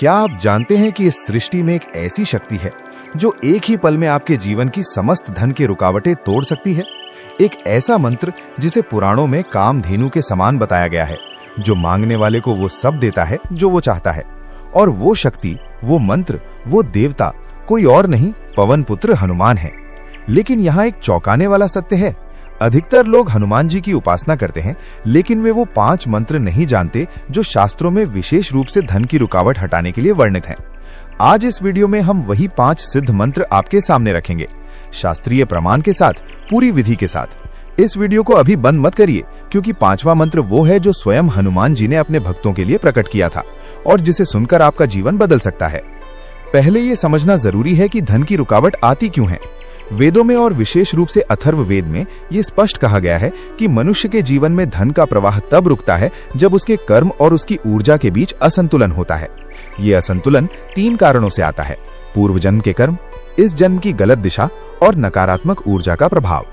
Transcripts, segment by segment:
क्या आप जानते हैं कि इस सृष्टि में एक ऐसी शक्ति है जो एक ही पल में आपके जीवन की समस्त धन की रुकावटें तोड़ सकती है? एक ऐसा मंत्र जिसे पुराणों में कामधेनु के समान बताया गया है, जो मांगने वाले को वो सब देता है जो वो चाहता है। और वो शक्ति, वो मंत्र, वो देवता कोई और नहीं, पवन पुत्र हनुमान है। लेकिन यहाँ एक चौंकाने वाला सत्य है। अधिकतर लोग हनुमान जी की उपासना करते हैं, लेकिन वे वो 5 मंत्र नहीं जानते जो शास्त्रों में विशेष रूप से धन की रुकावट हटाने के लिए वर्णित हैं। आज इस वीडियो में हम वही 5 सिद्ध मंत्र आपके सामने रखेंगे, शास्त्रीय प्रमाण के साथ, पूरी विधि के साथ। इस वीडियो को अभी बंद मत करिए, क्योंकि 5वां मंत्र वो है जो स्वयं हनुमान जी ने अपने भक्तों के लिए प्रकट किया था और जिसे सुनकर आपका जीवन बदल सकता है। पहले ये समझना जरूरी है कि धन की रुकावट आती क्यों है। वेदों में और विशेष रूप से अथर्ववेद में ये स्पष्ट कहा गया है कि मनुष्य के जीवन में धन का प्रवाह तब रुकता है जब उसके कर्म और उसकी ऊर्जा के बीच असंतुलन होता है। ये असंतुलन 3 कारणों से आता है: पूर्व जन्म के कर्म, इस जन्म की गलत दिशा और नकारात्मक ऊर्जा का प्रभाव।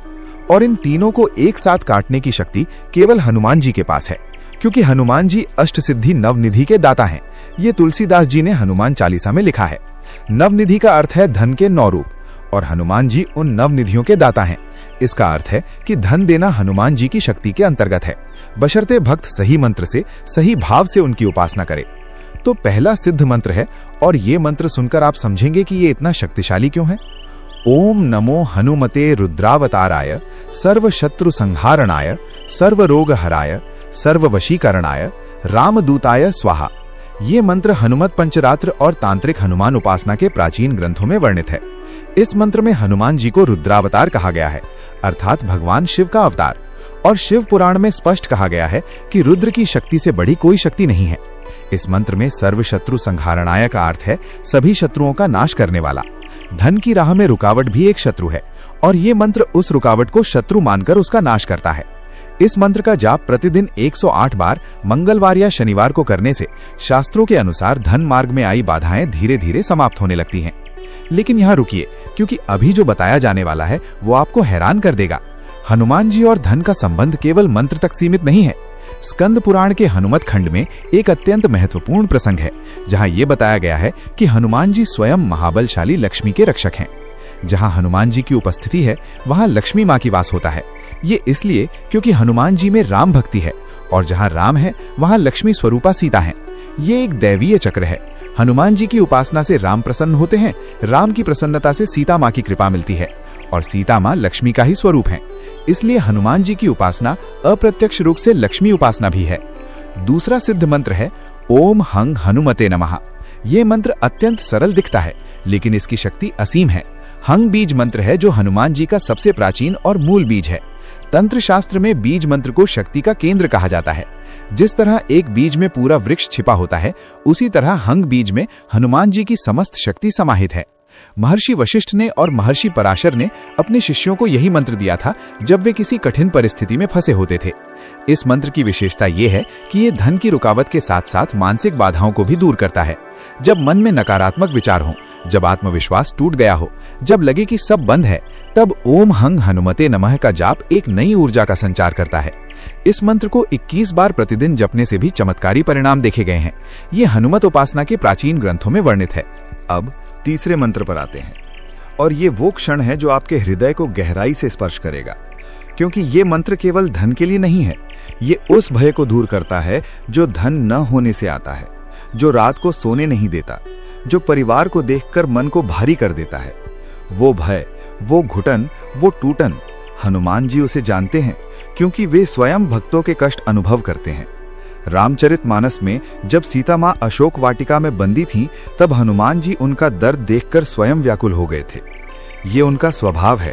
और इन तीनों को एक साथ काटने की शक्ति केवल हनुमान जी के पास है, क्योंकि हनुमान जी अष्टसिद्धि नवनिधि के दाता हैं। ये तुलसीदास जी ने हनुमान चालीसा में लिखा है। नवनिधि का अर्थ है धन के 9 रूप, और हनुमान जी उन नवनिधियों के दाता हैं। इसका अर्थ है कि धन देना हनुमान जी की शक्ति के अंतर्गत है, बशर्ते भक्त सही मंत्र से, सही भाव से उनकी उपासना करे। तो पहला सिद्ध मंत्र है, और ये मंत्र सुनकर आप समझेंगे कि ये इतना शक्तिशाली क्यों है। ओम नमो हनुमते रुद्रावताराय, सर्व शत्रु संहारणाय, सर्व रोग हराय, सर्व वशीकरणाय, रामदूताय स्वाहा। ये मंत्र हनुमत पंचरात्र और तांत्रिक हनुमान उपासना के प्राचीन ग्रंथों में वर्णित है। इस मंत्र में हनुमान जी को रुद्रावतार कहा गया है, अर्थात भगवान शिव का अवतार। और शिव पुराण में स्पष्ट कहा गया है कि रुद्र की शक्ति से बड़ी कोई शक्ति नहीं है। इस मंत्र में सर्व शत्रु संहारणाय का अर्थ है सभी शत्रुओं का नाश करने वाला। धन की राह में रुकावट भी एक शत्रु है, और ये मंत्र उस रुकावट को शत्रु मानकर उसका नाश करता है। इस मंत्र का जाप प्रतिदिन 108 बार मंगलवार या शनिवार को करने से शास्त्रों के अनुसार धन मार्ग में आई बाधाएं धीरे धीरे समाप्त होने लगती हैं। लेकिन यहाँ रुकिए, क्योंकि अभी जो बताया जाने वाला है वो आपको हैरान कर देगा। हनुमान जी और धन का संबंध केवल मंत्र तक सीमित नहीं है। स्कंद पुराण के हनुमत खंड में एक अत्यंत महत्वपूर्ण प्रसंग है, जहाँ ये बताया गया है कि हनुमान जी स्वयं महाबलशाली लक्ष्मी के रक्षक हैं। जहाँ हनुमान जी की उपस्थिति है, वहाँ लक्ष्मी माँ की वास होता है। ये इसलिए क्योंकि हनुमान जी में राम भक्ति है, और जहाँ राम है वहाँ लक्ष्मी स्वरूपा सीता है। ये एक दैवीय चक्र है। हनुमान जी की उपासना से राम प्रसन्न होते हैं, राम की प्रसन्नता से सीता माँ की कृपा मिलती है, और सीता माँ लक्ष्मी का ही स्वरूप है। इसलिए हनुमान जी की उपासना अप्रत्यक्ष रूप से लक्ष्मी उपासना भी है। दूसरा सिद्ध मंत्र है ओम हंग हनुमते नमः। ये मंत्र अत्यंत सरल दिखता है, लेकिन इसकी शक्ति असीम है। हंग बीज मंत्र है जो हनुमान जी का सबसे प्राचीन और मूल बीज है। तंत्र शास्त्र में बीज मंत्र को शक्ति का केंद्र कहा जाता है। जिस तरह एक बीज में पूरा वृक्ष छिपा होता है, उसी तरह हंग बीज में हनुमान जी की समस्त शक्ति समाहित है। महर्षि वशिष्ठ ने और महर्षि पराशर ने अपने शिष्यों को यही मंत्र दिया था जब वे किसी कठिन परिस्थिति में फंसे होते थे। इस मंत्र की विशेषता ये है कि ये धन की रुकावट के साथ साथ मानसिक बाधाओं को भी दूर करता है। जब मन में नकारात्मक विचार हो, जब आत्मविश्वास टूट गया हो, जब लगे कि सब बंद है, तब ओम हंग हनुमते नमः का जाप एक नई ऊर्जा का संचार करता है। इस मंत्र को 21 बार प्रतिदिन जपने से भी चमत्कारी परिणाम देखे गए हैं। ये हनुमत उपासना के प्राचीन ग्रंथों में वर्णित है। अब तीसरे मंत्र पर आते हैं, और ये वो क्षण है जो आपके हृदय को गहराई से स्पर्श करेगा, क्योंकि ये मंत्र केवल धन के लिए नहीं है। ये उस भय को दूर करता है जो धन न होने से आता है, जो रात को सोने नहीं देता, जो परिवार को देखकर मन को भारी कर देता है। वो भय, वो घुटन, वो टूटन, हनुमान जी उसे जानते हैं, क्योंकि वे स्वयं भक्तों के कष्ट अनुभव करते हैं। रामचरितमानस में जब सीता माँ अशोक वाटिका में बंदी थीं, तब हनुमान जी उनका दर्द देखकर स्वयं व्याकुल हो गए थे। ये उनका स्वभाव है।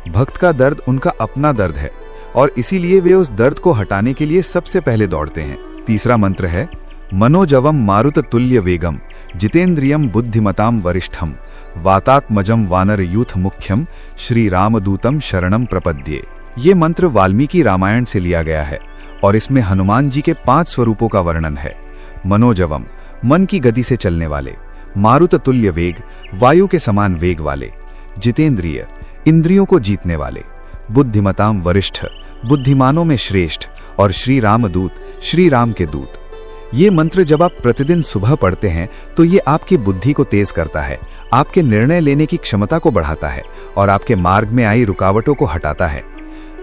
भक्त का दर्द उनका अपना दर्द है, और इसीलिए वे उस दर्द को हटाने के लिए सबसे पहले दौड़ते हैं। तीसरा मंत्र है मनोजवम मारुत तुल्य वेगम, जितेंद्रियम बुद्धिमताम वरिष्ठम, वातात्मजम वानर यूथ मुख्यम, श्री रामदूतम शरणम प्रपद्ये। ये मंत्र वाल्मीकि रामायण से लिया गया है, और इसमें हनुमान जी के 5 स्वरूपों का वर्णन है। मनोजवम, मन की गति से चलने वाले। मारुत तुल्य वेग, वायु के समान वेग वाले। जितेंद्रिय, इंद्रियों को जीतने वाले। बुद्धिमताम वरिष्ठ, बुद्धिमानों में श्रेष्ठ। और श्री रामदूत, श्री राम के दूत। ये मंत्र जब आप प्रतिदिन सुबह पढ़ते हैं तो ये आपकी बुद्धि को तेज करता है, आपके निर्णय लेने की क्षमता को बढ़ाता है और आपके मार्ग में आई रुकावटों को हटाता है।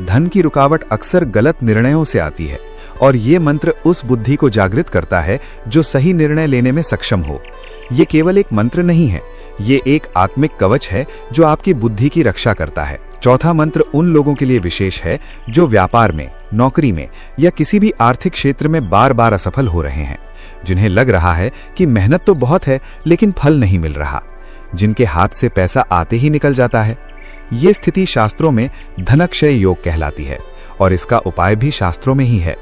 धन की रुकावट अक्सर गलत निर्णयों से आती है और ये मंत्र उस बुद्धि को जागृत करता है जो सही निर्णय लेने में सक्षम हो। ये केवल एक मंत्र नहीं है, ये एक आत्मिक कवच है जो आपकी बुद्धि की रक्षा करता है। चौथा मंत्र उन लोगों के लिए विशेष है जो व्यापार में, नौकरी में या किसी भी आर्थिक क्षेत्र में बार बार असफल हो रहे हैं, जिन्हें लग रहा है कि मेहनत तो बहुत है लेकिन फल नहीं मिल रहा, जिनके हाथ से पैसा आते ही निकल जाता है। ये स्थिति शास्त्रों में धनक्षय योग कहलाती है और इसका उपाय भी शास्त्रों में ही है।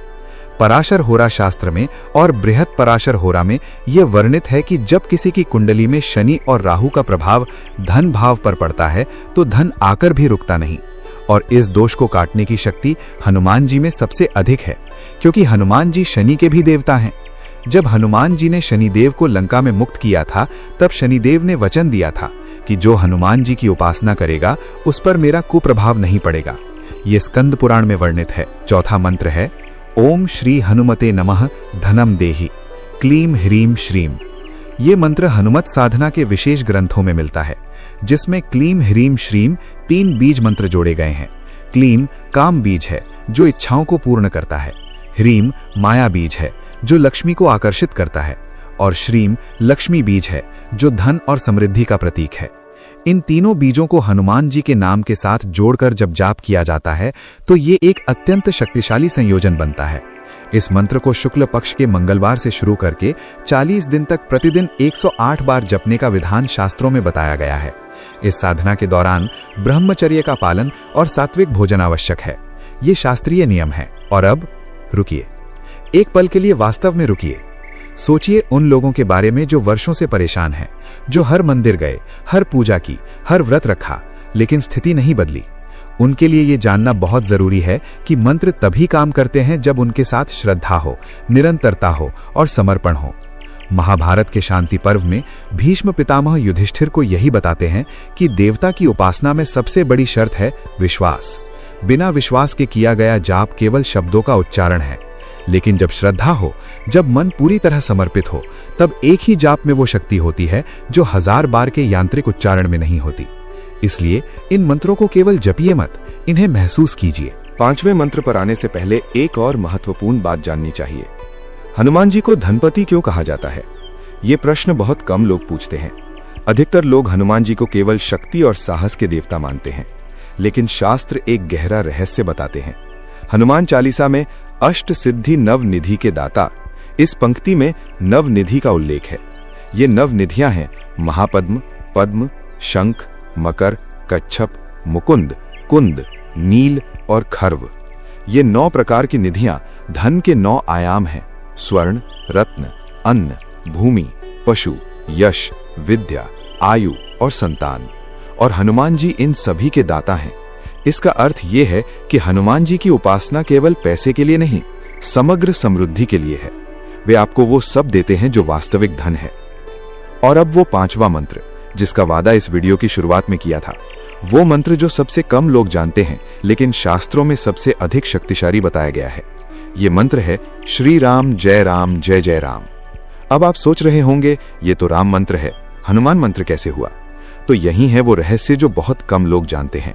पराशर होरा शास्त्र में और बृहत पराशर होरा में यह वर्णित है कि जब किसी की कुंडली में शनि और राहु का प्रभाव धन भाव पर पड़ता है तो धन आकर भी रुकता नहीं, और इस दोष को काटने की शक्ति हनुमान जी में सबसे अधिक है, क्योंकि हनुमान जी शनि के भी देवता हैं। जब हनुमान जी ने शनिदेव को लंका में मुक्त किया था तब शनिदेव ने वचन दिया था कि जो हनुमान जी की उपासना करेगा उस पर मेरा कुप्रभाव नहीं पड़ेगा। ये स्कंद पुराण में वर्णित है। चौथा मंत्र है ओम श्री हनुमते नमः धनम देहि क्लीम ह्रीम श्रीम। ये मंत्र हनुमत साधना के विशेष ग्रंथों में मिलता है, जिसमें क्लीम ह्रीम श्रीम 3 बीज मंत्र जोड़े गए हैं। क्लीम काम बीज है जो इच्छाओं को पूर्ण करता है, ह्रीम माया बीज है जो लक्ष्मी को आकर्षित करता है, और श्रीम लक्ष्मी बीज है जो धन और समृद्धि का प्रतीक है। इन तीनों बीजों को हनुमान जी के नाम के साथ जोड़कर जब जाप किया जाता है तो ये एक अत्यंत शक्तिशाली संयोजन बनता है। इस मंत्र को शुक्ल पक्ष के मंगलवार से शुरू करके 40 दिन तक प्रतिदिन 108 बार जपने का विधान शास्त्रों में बताया गया है। इस साधना के दौरान ब्रह्मचर्य का पालन और सात्विक भोजन आवश्यक है। ये शास्त्रीय नियम है। और अब रुकिए, एक पल के लिए वास्तव में रुकिए। सोचिए उन लोगों के बारे में जो वर्षों से परेशान हैं, जो हर मंदिर गए, हर पूजा की, हर व्रत रखा, लेकिन स्थिति नहीं बदली। उनके लिए ये जानना बहुत जरूरी है कि मंत्र तभी काम करते हैं जब उनके साथ श्रद्धा हो, निरंतरता हो और समर्पण हो। महाभारत के शांति पर्व में भीष्म पितामह युधिष्ठिर को यही बताते हैं कि देवता की उपासना में सबसे बड़ी शर्त है विश्वास। बिना विश्वास के किया गया जाप केवल शब्दों का उच्चारण है, लेकिन जब श्रद्धा हो, जब मन पूरी तरह समर्पित हो, तब एक ही जाप में वो शक्ति होती है जो 1000 बार के यांत्रिक उच्चारण में नहीं होती। इसलिए इन मंत्रों को केवल जपिए मत, इन्हें महसूस कीजिए। 5वें मंत्र पर आने से पहले एक और महत्वपूर्ण बात जाननी चाहिए। हनुमान जी को धनपति क्यों कहा जाता है? ये प्रश्न बहुत कम लोग पूछते हैं। अधिकतर लोग हनुमान जी को केवल शक्ति और साहस के देवता मानते हैं, लेकिन शास्त्र एक गहरा रहस्य बताते हैं। हनुमान चालीसा में अष्ट सिद्धि नव निधि के दाता, इस पंक्ति में नव निधि का उल्लेख है। ये नव निधियां हैं महापद्म, पद्म, शंख, मकर, कच्छप, मुकुंद, कुंद, नील और खर्व। ये 9 प्रकार की निधियां धन के 9 आयाम हैं: स्वर्ण, रत्न, अन्न, भूमि, पशु, यश, विद्या, आयु और संतान। और हनुमान जी इन सभी के दाता हैं। इसका अर्थ यह है कि हनुमान जी की उपासना केवल पैसे के लिए नहीं, समग्र समृद्धि के लिए है। वे आपको वो सब देते हैं जो वास्तविक धन है। और अब वो 5वां मंत्र, जिसका वादा इस वीडियो की शुरुआत में किया था, वो मंत्र जो सबसे कम लोग जानते हैं लेकिन शास्त्रों में सबसे अधिक शक्तिशाली बताया गया है। ये मंत्र है श्री राम जय जय राम। अब आप सोच रहे होंगे ये तो राम मंत्र है, हनुमान मंत्र कैसे हुआ? तो यही है वो रहस्य जो बहुत कम लोग जानते हैं।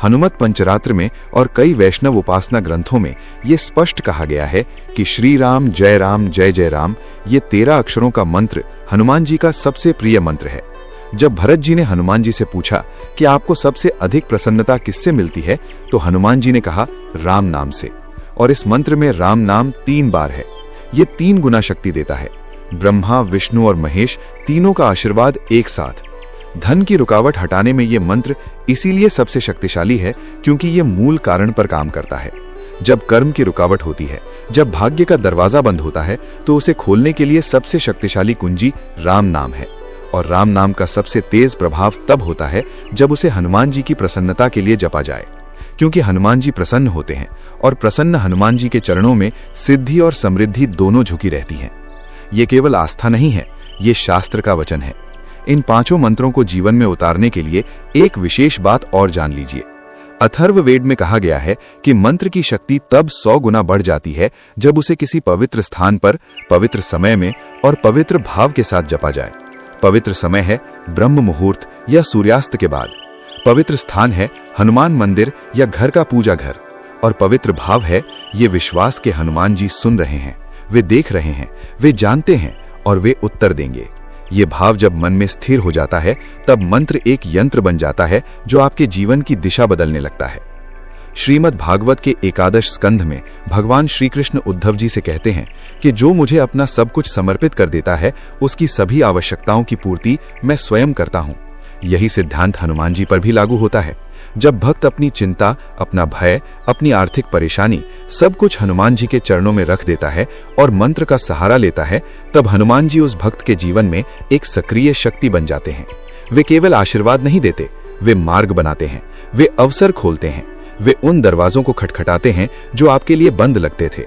हनुमत पंचरात्र में और कई वैष्णव उपासना ग्रंथों में यह स्पष्ट कहा गया है कि श्री राम जय जय राम, ये 13 अक्षरों का मंत्र हनुमान जी का सबसे प्रिय मंत्र है। जब भरत जी ने हनुमान जी से पूछा कि आपको सबसे अधिक प्रसन्नता किससे मिलती है, तो हनुमान जी ने कहा राम नाम से। और इस मंत्र में राम नाम 3 बार है। ये 3 गुना शक्ति देता है। ब्रह्मा, विष्णु और महेश तीनों का आशीर्वाद एक साथ। धन की रुकावट हटाने में ये मंत्र इसीलिए सबसे शक्तिशाली है क्योंकि ये मूल कारण पर काम करता है। जब कर्म की रुकावट होती है, जब भाग्य का दरवाजा बंद होता है, तो उसे खोलने के लिए सबसे शक्तिशाली कुंजी राम नाम है। और राम नाम का सबसे तेज प्रभाव तब होता है जब उसे हनुमान जी की प्रसन्नता के लिए जपा जाए, क्योंकि हनुमान जी प्रसन्न होते हैं और प्रसन्न हनुमान जी के चरणों में सिद्धि और समृद्धि दोनों झुकी रहती हैं। ये केवल आस्था नहीं है, ये शास्त्र का वचन है। इन 5 मंत्रों को जीवन में उतारने के लिए एक विशेष बात और जान लीजिए। अथर्ववेद में कहा गया है कि मंत्र की शक्ति तब 100 गुना बढ़ जाती है जब उसे किसी पवित्र स्थान पर, पवित्र समय में और पवित्र भाव के साथ जपा जाए। पवित्र समय है ब्रह्म मुहूर्त या सूर्यास्त के बाद। पवित्र स्थान है हनुमान मंदिर या घर का पूजा घर। और पवित्र भाव है ये विश्वास के हनुमान जी सुन रहे हैं, वे देख रहे हैं, वे जानते हैं और वे उत्तर देंगे। ये भाव जब मन में स्थिर हो जाता है तब मंत्र एक यंत्र बन जाता है जो आपके जीवन की दिशा बदलने लगता है। श्रीमद् भागवत के एकादश स्कंध में भगवान श्री कृष्ण उद्धव जी से कहते हैं कि जो मुझे अपना सब कुछ समर्पित कर देता है उसकी सभी आवश्यकताओं की पूर्ति मैं स्वयं करता हूँ। यही सिद्धांत हनुमान जी पर भी लागू होता है। जब भक्त अपनी चिंता, अपना भय, अपनी आर्थिक परेशानी सब कुछ हनुमान जी के चरणों में रख देता है और मंत्र का सहारा लेता है, तब हनुमान जी उस भक्त के जीवन में एक सक्रिय शक्ति बन जाते हैं। वे केवल आशीर्वाद नहीं देते, वे मार्ग बनाते हैं, वे अवसर खोलते हैं, वे उन दरवाजों को खटखटाते हैं जो आपके लिए बंद लगते थे।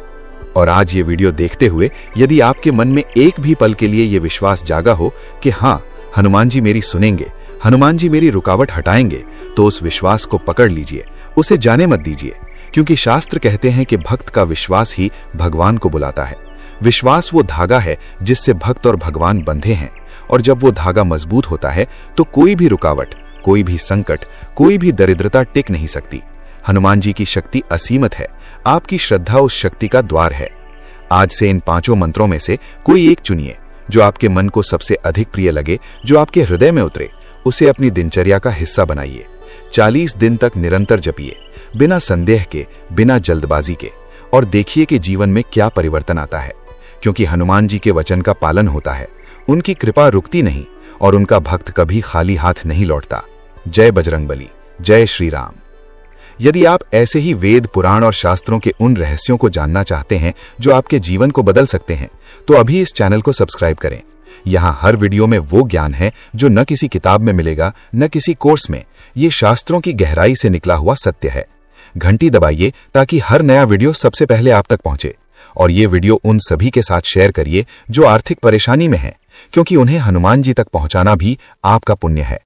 और आज ये वीडियो देखते हुए यदि आपके मन में एक भी पल के लिए ये विश्वास जागा हो कि हाँ, हनुमान जी मेरी सुनेंगे, हनुमान जी मेरी रुकावट हटाएंगे, तो उस विश्वास को पकड़ लीजिए, उसे जाने मत दीजिए। क्योंकि शास्त्र कहते हैं कि भक्त का विश्वास ही भगवान को बुलाता है। विश्वास वो धागा है जिससे भक्त और भगवान बंधे हैं, और जब वो धागा मजबूत होता है तो कोई भी रुकावट, कोई भी संकट, कोई भी दरिद्रता टिक नहीं सकती। हनुमान जी की शक्ति असीमित है, आपकी श्रद्धा उस शक्ति का द्वार है। आज से इन 5 मंत्रों में से कोई एक चुनिए जो आपके मन को सबसे अधिक प्रिय लगे, जो आपके हृदय में उतरे। उसे अपनी दिनचर्या का हिस्सा बनाइए। 40 दिन तक निरंतर जपिए, बिना संदेह के, बिना जल्दबाजी के, और देखिए कि जीवन में क्या परिवर्तन आता है। क्योंकि हनुमान जी के वचन का पालन होता है, उनकी कृपा रुकती नहीं और उनका भक्त कभी खाली हाथ नहीं लौटता। जय बजरंगबली, जय श्री राम। यदि आप ऐसे ही वेद, पुराण और शास्त्रों के उन रहस्यों को जानना चाहते हैं जो आपके जीवन को बदल सकते हैं, तो अभी इस चैनल को सब्सक्राइब करें। यहाँ हर वीडियो में वो ज्ञान है जो न किसी किताब में मिलेगा, न किसी कोर्स में। ये शास्त्रों की गहराई से निकला हुआ सत्य है। घंटी दबाइए ताकि हर नया वीडियो सबसे पहले आप तक पहुंचे। और ये वीडियो उन सभी के साथ शेयर करिए जो आर्थिक परेशानी में हैं, क्योंकि उन्हें हनुमान जी तक पहुंचाना भी आपका पुण्य है।